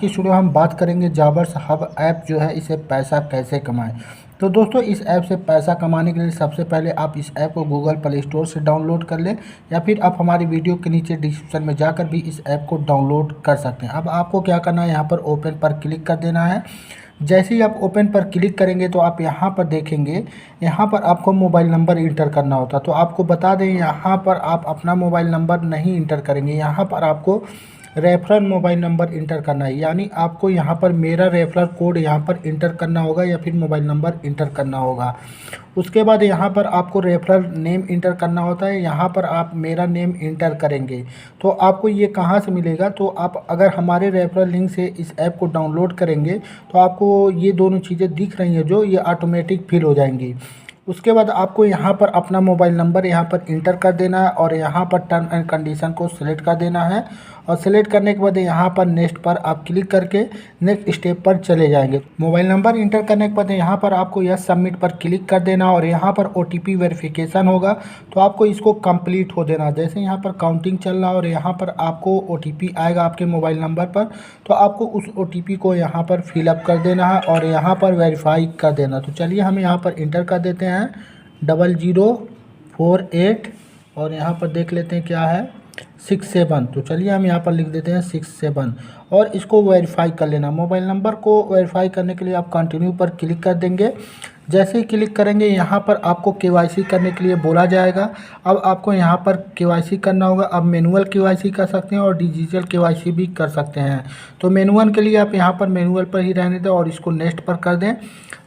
इस वीडियो हम बात करेंगे जाबर्स हब ऐप जो है इसे पैसा कैसे कमाएं। तो दोस्तों इस ऐप से पैसा कमाने के लिए सबसे पहले आप इस ऐप को गूगल प्ले स्टोर से डाउनलोड कर लें या फिर आप हमारी वीडियो के नीचे डिस्क्रिप्शन में जाकर भी इस ऐप को डाउनलोड कर सकते हैं। अब आपको क्या करना है, यहाँ पर ओपन पर क्लिक कर देना है। जैसे ही आप ओपन पर क्लिक करेंगे तो आप यहाँ पर देखेंगे, यहाँ पर आपको मोबाइल नंबर इंटर करना होता है। तो आपको बता दें, यहाँ पर आप अपना मोबाइल नंबर नहीं इंटर करेंगे, यहाँ पर आपको रेफरल मोबाइल नंबर इंटर करना है। यानी आपको यहाँ पर मेरा रेफरल कोड यहाँ पर इंटर करना होगा या फिर मोबाइल नंबर इंटर करना होगा। उसके बाद यहाँ पर आपको रेफरल नेम इंटर करना होता है। यहाँ पर आप मेरा नेम इंटर करेंगे तो आपको ये कहाँ से मिलेगा, तो आप अगर हमारे रेफरल लिंक से इस ऐप को डाउनलोड करेंगे तो आपको ये दोनों चीज़ें दिख रही हैं जो ये ऑटोमेटिक फिल हो जाएंगी। उसके बाद आपको यहाँ पर अपना मोबाइल नंबर यहाँ पर इंटर कर देना है और यहाँ पर टर्म एंड कंडीशन को सिलेक्ट कर देना है। और सिलेक्ट करने के बाद यहाँ पर नेक्स्ट पर आप क्लिक करके नेक्स्ट स्टेप पर चले जाएंगे। मोबाइल नंबर इंटर करने के बाद यहाँ पर आपको यह सबमिट पर क्लिक कर देना और यहाँ पर OTP वेरिफिकेशन होगा तो आपको इसको कंप्लीट हो देना। जैसे यहाँ पर काउंटिंग चल रहा है और यहाँ पर आपको OTP आएगा आपके मोबाइल नंबर पर, तो आपको उस OTP को यहाँ पर फिलअप कर देना है और यहाँ पर वेरीफाई कर देना। तो चलिए हम यहाँ पर इंटर कर देते हैं 0048 और यहाँ पर देख लेते हैं क्या है 67। तो चलिए हम यहाँ पर लिख देते हैं 67 और इसको वेरीफाई कर लेना। मोबाइल नंबर को वेरीफाई करने के लिए आप कंटिन्यू पर क्लिक कर देंगे। जैसे ही क्लिक करेंगे यहाँ पर आपको KYC करने के लिए बोला जाएगा। अब आपको यहाँ पर KYC करना होगा। अब मैनुअल KYC कर सकते हैं और डिजिटल KYC भी कर सकते हैं। तो मैनुअल के लिए आप यहाँ पर मैनुअल पर ही रहने दें और इसको नेक्स्ट पर कर दें।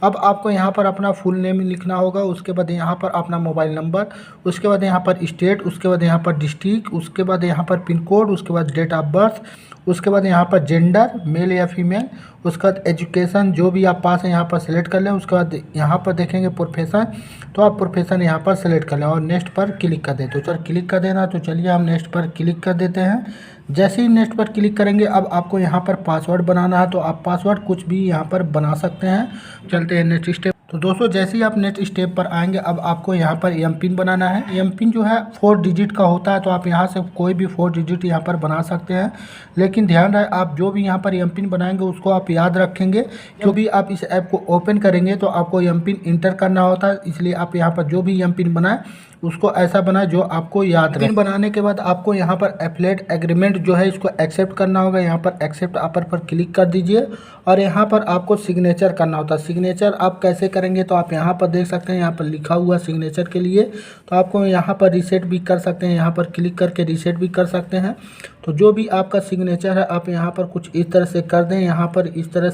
अब आपको यहाँ पर अपना फुल नेम लिखना होगा, उसके बाद यहाँ पर अपना मोबाइल नंबर, उसके बाद यहाँ पर स्टेट, उसके बाद यहाँ पर डिस्ट्रिक्ट, उसके बाद यहाँ पर पिन कोड, उसके बाद डेट ऑफ बर्थ, उसके बाद यहाँ पर जेंडर मेल या फीमेल, उसके बाद एजुकेशन जो भी आप पास है यहाँ पर सेलेक्ट कर लें। उसके बाद यहाँ पर देखेंगे प्रोफेशन, तो आप प्रोफेशन यहाँ पर सेलेक्ट कर लें और नेक्स्ट पर क्लिक कर दें। तो चल क्लिक कर देना। तो चलिए हम नेक्स्ट पर क्लिक कर देते हैं। जैसे ही नेक्स्ट पर क्लिक करेंगे अब आपको यहाँ पर पासवर्ड बनाना है, तो आप पासवर्ड कुछ भी यहाँ पर बना सकते हैं। चलते हैं नेक्स्ट स्टेप। तो दोस्तों जैसे ही आप नेक्स्ट स्टेप पर आएंगे अब आपको यहाँ पर एम पिन बनाना है। एम पिन जो है 4 डिजिट का होता है, तो आप यहाँ से कोई भी 4 डिजिट यहाँ पर बना सकते हैं। लेकिन ध्यान रहे आप जो भी यहाँ पर एम पिन बनाएंगे उसको आप याद रखेंगे। जो भी आप इस ऐप को ओपन करेंगे तो आपको एम पिन इंटर करना होता है, इसलिए आप यहाँ पर जो भी एम पिन बनाए उसको ऐसा बनाए जो आपको याद रहे। बनाने के बाद आपको यहाँ पर एफिलिएट एग्रीमेंट जो है इसको एक्सेप्ट करना होगा। यहाँ पर एक्सेप्ट अपर पर क्लिक कर दीजिए और यहाँ पर आपको सिग्नेचर करना होता है। सिग्नेचर आप कैसे करेंगे तो आप यहाँ पर देख सकते हैं, यहाँ पर लिखा हुआ सिग्नेचर के लिए। तो आपको यहाँ पर रीसेट भी कर सकते हैं, यहाँ पर क्लिक करके रीसेट भी कर सकते हैं। तो जो भी आपका सिग्नेचर है आप यहाँ पर कुछ इस तरह से कर दें, यहाँ पर इस तरह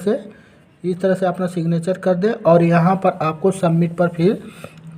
से अपना सिग्नेचर कर दें और यहाँ पर आपको सबमिट पर फिर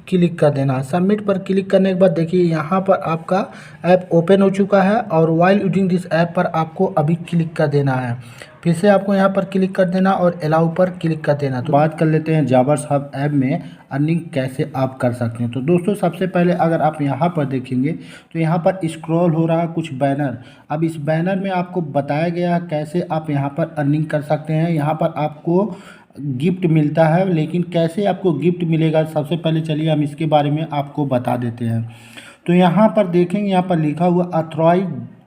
क्लिक कर देना है। सबमिट पर क्लिक करने के बाद देखिए यहाँ पर आपका ऐप ओपन हो चुका है और वाइल यूजिंग दिस ऐप पर आपको अभी क्लिक कर देना है। फिर से आपको यहाँ पर क्लिक कर देना और अलाउ पर क्लिक कर देना। तो बात कर लेते हैं जाबर्स हब ऐप में अर्निंग कैसे आप कर सकते हैं। तो दोस्तों सबसे पहले अगर आप यहाँ पर देखेंगे तो यहाँ पर स्क्रॉल हो रहा है कुछ बैनर। अब इस बैनर में आपको बताया गया कैसे आप यहाँ पर अर्निंग कर सकते हैं। यहाँ पर आपको गिफ्ट मिलता है, लेकिन कैसे आपको गिफ्ट मिलेगा सबसे पहले चलिए हम इसके बारे में आपको बता देते हैं। तो यहाँ पर देखेंगे, यहाँ पर लिखा हुआ authorize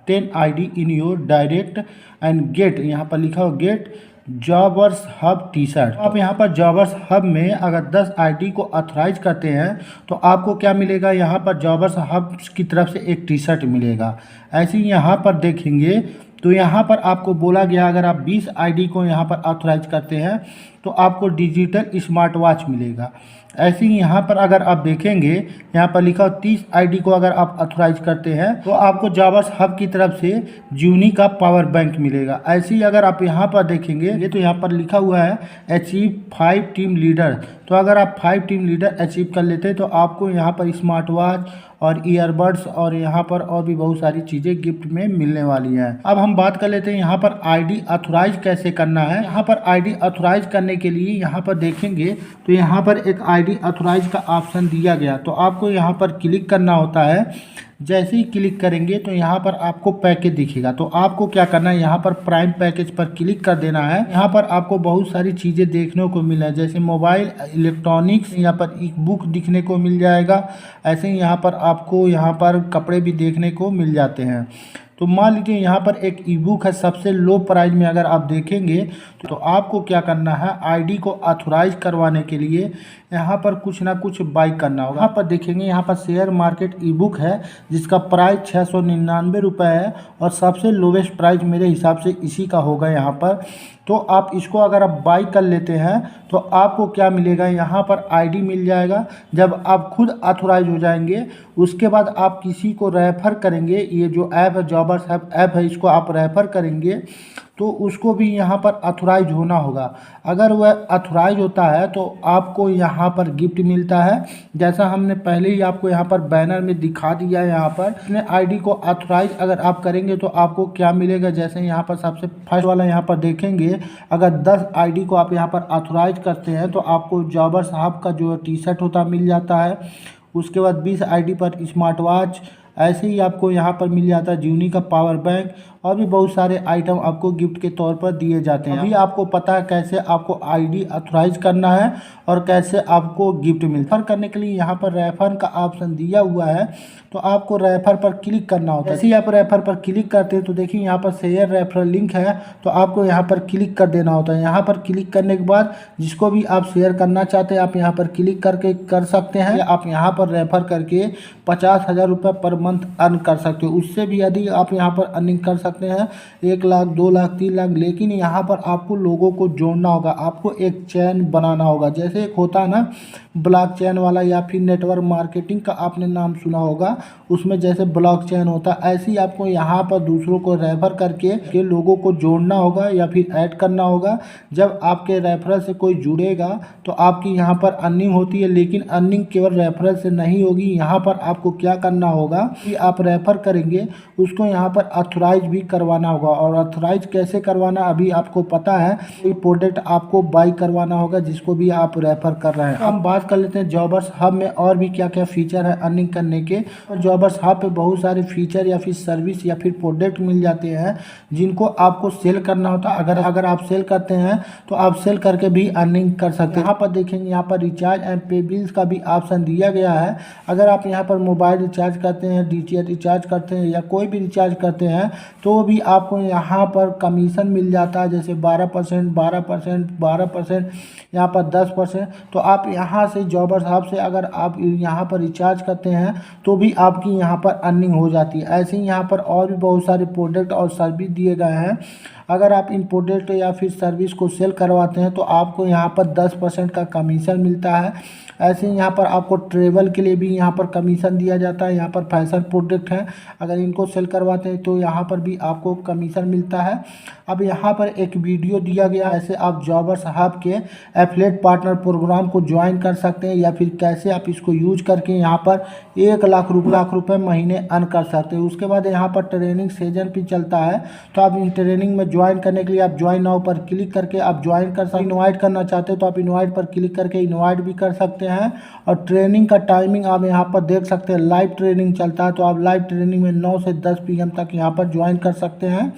10 ID in your direct and get, यहाँ पर लिखा हुआ गेट जाबर्स हब टी-शर्ट। आप यहाँ पर जाबर्स हब में अगर 10 ID को ऑथराइज करते हैं तो आपको क्या मिलेगा, यहाँ पर जाबर्स हब की तरफ से एक टी-शर्ट मिलेगा। ऐसे ही यहाँ पर देखेंगे तो यहाँ पर आपको बोला गया अगर आप 20 ID को यहाँ पर ऑथराइज करते हैं तो आपको डिजिटल स्मार्ट वॉच मिलेगा। ऐसे ही यहाँ पर अगर आप देखेंगे यहाँ पर लिखा 30 ID को अगर आप ऑथराइज करते हैं तो आपको जाबर्स हब की तरफ से जूनी का पावर बैंक मिलेगा। ऐसे ही अगर आप यहाँ पर देखेंगे ये तो यहाँ पर लिखा हुआ है अचीव 5 टीम लीडर। तो अगर आप 5 टीम लीडर अचीव कर लेते हैं तो आपको यहाँ पर स्मार्ट वॉच और ईयरबड्स और यहाँ पर और भी बहुत सारी चीज़ें गिफ्ट में मिलने वाली हैं। अब हम बात कर लेते हैं यहाँ पर ID ऑथराइज कैसे करना है। यहाँ पर ID ऑथराइज करने के लिए यहाँ पर देखेंगे तो यहाँ पर एक ID ऑथराइज का ऑप्शन दिया गया, तो आपको यहाँ पर क्लिक करना होता है। जैसे ही क्लिक करेंगे तो यहाँ पर आपको पैकेज दिखेगा, तो आपको क्या करना है यहाँ पर प्राइम पैकेज पर क्लिक कर देना है। यहाँ पर आपको बहुत सारी चीज़ें देखने को मिला है जैसे मोबाइल इलेक्ट्रॉनिक्स, यहाँ पर एक बुक दिखने को मिल जाएगा। ऐसे ही यहाँ पर आपको यहाँ पर कपड़े भी देखने को मिल जाते हैं। तो मान लीजिए यहाँ पर एक ई बुक है सबसे लो प्राइस में, अगर आप देखेंगे तो आपको क्या करना है, आईडी को ऑथोराइज करवाने के लिए यहाँ पर कुछ ना कुछ बाई करना होगा। यहाँ पर देखेंगे यहाँ पर शेयर मार्केट ई बुक है जिसका प्राइस 699 रुपये है और सबसे लोवेस्ट प्राइस मेरे हिसाब से इसी का होगा यहाँ पर। तो आप इसको अगर आप बाई कर लेते हैं तो आपको क्या मिलेगा, यहाँ पर आईडी मिल जाएगा। जब आप खुद ऑथोराइज हो जाएंगे उसके बाद आप किसी को रेफ़र करेंगे, ये जो ऐप है जॉबर्स ऐप है, इसको आप रेफ़र करेंगे तो उसको भी यहाँ पर ऑथोराइज होना होगा। अगर वह ऑथोराइज होता है तो आपको यहाँ पर गिफ्ट मिलता है, जैसा हमने पहले ही आपको यहाँ पर बैनर में दिखा दिया है। यहाँ पर अपने आईडी को ऑथोराइज अगर आप करेंगे तो आपको क्या मिलेगा, जैसे यहाँ पर सबसे फर्स्ट वाला यहाँ पर देखेंगे, अगर 10 आईडी को आप यहाँ पर ऑथोराइज करते हैं तो आपको जॉबर्स ऐप का जो टी शर्ट होता मिल जाता है। उसके बाद 20 आईडी पर स्मार्ट वॉच, ऐसे ही आपको यहाँ पर मिल जाता है जूनी का पावर बैंक और भी बहुत सारे आइटम आपको गिफ्ट के तौर पर दिए जाते हैं। अभी आपको पता है कैसे आपको आईडी ऑथोराइज करना है और कैसे आपको गिफ्ट मिलता है। करने के लिए यहाँ पर रेफर का ऑप्शन दिया हुआ है, तो आपको रेफर पर क्लिक करना होता है। जैसे ही आप रेफर पर क्लिक करते हैं तो देखिए यहाँ पर शेयर रेफरल लिंक है, तो आपको यहाँ पर क्लिक कर देना होता है। यहाँ पर क्लिक करने के बाद जिसको भी आप शेयर करना चाहते हैं आप यहाँ पर क्लिक करके कर सकते हैं। आप यहाँ पर रेफर करके 50,000 रुपये पर मंथ अर्न कर सकते हो। उससे भी यदि आप यहाँ पर अर्निंग कर सकते हैं 1 लाख, 2 लाख, 3 लाख, लेकिन यहाँ पर आपको लोगों को जोड़ना होगा, आपको एक चैन बनाना होगा। जैसे एक होता है ना ब्लॉक चेन वाला, या फिर नेटवर्क मार्केटिंग का आपने नाम सुना होगा, उसमें जैसे ब्लॉक चेन होता है, ऐसे ही आपको यहाँ पर दूसरों को रेफर करके लोगों को जोड़ना होगा या फिर ऐड करना होगा। जब आपके रेफरल से कोई जुड़ेगा तो आपकी यहाँ पर अर्निंग होती है, लेकिन अर्निंग केवल रेफरल से नहीं होगी। यहाँ पर आपको क्या करना होगा कि आप रेफर करेंगे उसको यहाँ पर ऑथोराइज भी करवाना होगा। और ऑथोराइज कैसे करवाना अभी आपको पता है, ये प्रोडक्ट आपको बाई करवाना होगा जिसको भी आप रेफर कर रहे हैं। हम बात कर लेते हैं जॉबर्स हब में और भी क्या क्या फीचर है अर्निंग करने के। जॉबर्स हब पे बहुत सारे फीचर या फिर सर्विस या फिर प्रोडक्ट मिल जाते हैं जिनको आपको सेल करना होता है। अगर आप सेल करते हैं तो आप सेल करके भी अर्निंग कर सकते हैं। यहाँ पर देखेंगे यहाँ पर रिचार्ज एंड पे बिल्स का भी ऑप्शन दिया गया है। अगर आप यहाँ पर मोबाइल रिचार्ज करते हैं, DTH रिचार्ज करते हैं या कोई भी रिचार्ज करते हैं तो भी आपको यहाँ पर कमीशन मिल जाता है, जैसे 12%, 12%, 12%, यहाँ पर 10%। तो आप यहाँ से जॉबर्स हब से अगर आप यहाँ पर रिचार्ज करते हैं तो भी आपकी यहाँ पर अर्निंग हो जाती है। ऐसे ही यहाँ पर और भी बहुत सारे प्रोडक्ट और सर्विस दिए गए हैं। अगर आप इन प्रोडक्ट या फिर सर्विस को सेल करवाते हैं तो आपको यहाँ पर 10% का कमीशन मिलता है। ऐसे ही यहाँ पर आपको ट्रेवल के लिए भी यहाँ पर कमीशन दिया जाता है। यहाँ पर फैशन प्रोडक्ट हैं, अगर इनको सेल करवाते हैं तो यहाँ पर भी आपको कमीशन मिलता है। अब यहाँ पर एक वीडियो दिया गया है, ऐसे आप जॉबर्स हब के एफिलिएट पार्टनर प्रोग्राम को ज्वाइन कर सकते हैं या फिर कैसे आप इसको यूज करके यहाँ पर 1 लाख रुपये महीने अर्न कर सकते हैं। उसके बाद यहाँ पर ट्रेनिंग सीजन भी चलता है, तो आप इन ट्रेनिंग में ज्वाइन करने के लिए आप ज्वाइन नाउ पर क्लिक करके आप ज्वाइन कर सकते हैं। इनवाइट करना चाहते हैं तो आप इनवाइट पर क्लिक करके इनवाइट भी कर सकते हैं। और ट्रेनिंग का टाइमिंग आप यहाँ पर देख सकते हैं, लाइव ट्रेनिंग चलता है, तो आप लाइव ट्रेनिंग में 9 से 10 PM तक यहाँ पर ज्वाइन कर सकते हैं।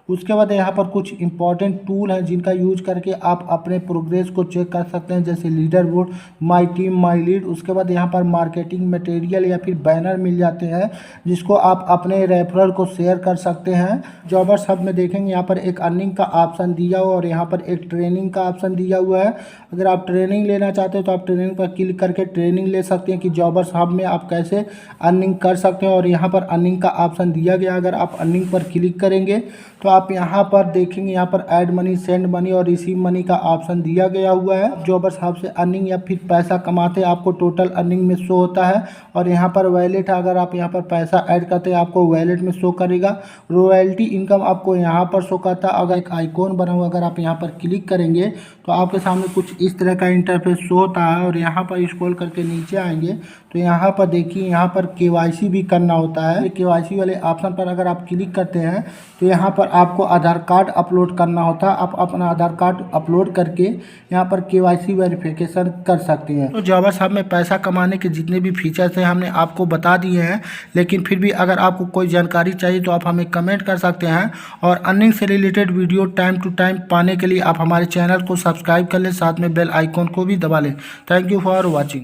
उसके बाद यहाँ पर कुछ इंपॉर्टेंट टूल हैं जिनका यूज करके आप अपने प्रोग्रेस को चेक कर सकते हैं, जैसे leader board, my team, my lead. उसके बाद यहाँ पर मार्केटिंग मटेरियल या फिर बैनर मिल जाते हैं जिसको आप अपने रेफरल को शेयर कर सकते हैं। जॉबर्स हब में देखेंगे यहाँ पर एक अर्निंग का ऑप्शन दिया हुआ और यहाँ पर एक ट्रेनिंग का ऑप्शन दिया हुआ है। अगर आप ट्रेनिंग लेना चाहते हैं तो आप ट्रेनिंग पर क्लिक करके ट्रेनिंग ले सकते हैं कि जॉबर्स हब में आप कैसे अर्निंग कर सकते हैं। और यहाँ पर अर्निंग का ऑप्शन दिया गया, अगर आप अर्निंग पर क्लिक करेंगे तो आप यहाँ पर देखेंगे यहाँ पर ऐड मनी, सेंड मनी और रिसीव मनी का ऑप्शन दिया गया हुआ है। जॉबर्स हब से अर्निंग या फिर पैसा कमाते हैं आपको टोटल अर्निंग में शो होता है। और यहाँ पर वैलेट, अगर आप यहाँ पर पैसा ऐड करते हैं आपको वैलेट में शो करेगा। रॉयल्टी इनकम आपको यहाँ पर शो करता है। अगर एक आइकॉन बना हुआ, अगर आप यहाँ पर क्लिक करेंगे तो आपके सामने कुछ इस तरह का इंटरफेस शो होता है। और यहाँ पर स्क्रॉल करके नीचे आएंगे तो यहाँ पर देखिए यहाँ पर KYC भी करना होता है। KYC वाले ऑप्शन पर अगर आप क्लिक करते हैं तो यहाँ पर आपको आधार कार्ड अपलोड करना होता है। आप अपना आधार कार्ड अपलोड करके यहाँ पर KYC वेरिफिकेशन कर सकते हैं। तो जॉबर्स हब में पैसा कमाने के जितने भी फीचर्स हैं हमने आपको बता दिए हैं, लेकिन फिर भी अगर आपको कोई जानकारी चाहिए तो आप हमें कमेंट कर सकते हैं। और अर्निंग से related video time to time पाने के लिए आप हमारे चैनल को सब्सक्राइब कर लें, साथ में बेल आइकॉन को भी दबा लें। Thank you for watching.